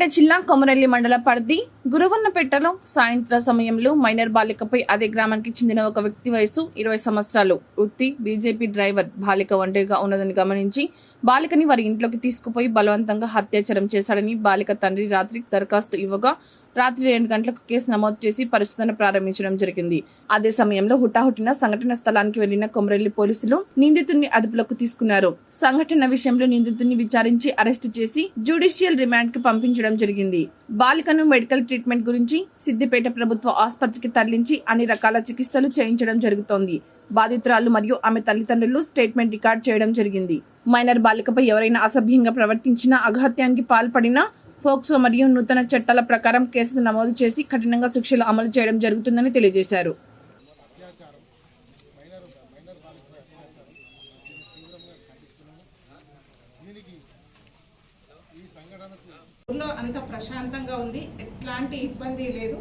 సూర్యాపేట జిల్లా కొమరల్లి మండల పరిధి గురువన్నపేటలో సాయంత్రం సమయంలో మైనర్ బాలికపై అదే గ్రామానికి చెందిన ఒక వ్యక్తి వయసు 20 సంవత్సరాలు, వృత్తి బీజేపీ డ్రైవర్, బాలిక ఒంటరిగా ఉన్నదని గమనించి బాలికని వారి ఇంట్లోకి తీసుకుపోయి బలవంతంగా అత్యాచారం చేశాడని బాలిక తండ్రి రాత్రి దరఖాస్తు ఇవ్వగా రాత్రి 2 గంటలకు కేసు నమోదు చేసి పరిశోధన ప్రారంభించడం జరిగింది. అదే సమయంలో హుటాహుటిన సంఘటన స్థలానికి వెళ్లిన కొమరల్లి పోలీసులు నిందితుడిని అదుపులోకి తీసుకున్నారు. సంఘటన విషయంలో నిందితుడిని విచారించి అరెస్టు చేసి జ్యుడిషియల్ రిమాండ్ కి పంపించడం జరిగింది. బాలికను మెడికల్ ట్రీట్మెంట్ గురించి సిద్దిపేట ప్రభుత్వ ఆసుపత్రికి తరలించి అన్ని రకాల చికిత్సలు చేయించడం జరుగుతోంది. బాధితురాలు మరియు ఆమె తల్లిదండ్రులు స్టేట్మెంట్ రికార్డ్ చేయడం జరిగింది. మైనర్ బాలికపై ఎవరైనా అసభ్యంగా ప్రవర్తించినా, అఘాత్యానికి పాల్పడినా ఫోక్సో మరియు నూతన చట్టాల ప్రకారం కేసు నమోదు చేసి కఠినంగా శిక్షలు అమలు చేయడం జరుగుతుందని తెలియజేశారు. ఊర్లో అంత ప్రశాంతంగా ఉంది, ఎట్లాంటి ఇబ్బంది లేదు.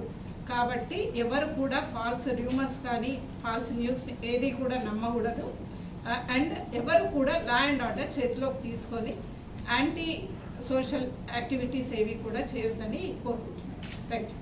కాబట్టి ఎవరు కూడా ఫాల్స్ రూమర్స్ కానీ ఫాల్స్ న్యూస్ ఏది కూడా నమ్మకూడదు. అండ్ ఎవరు కూడా లా అండ్ ఆర్డర్ చేతిలోకి తీసుకొని యాంటీ సోషల్ యాక్టివిటీస్ ఏవి కూడా చేయొద్దని కోరుకుంటున్నాను. Thank you.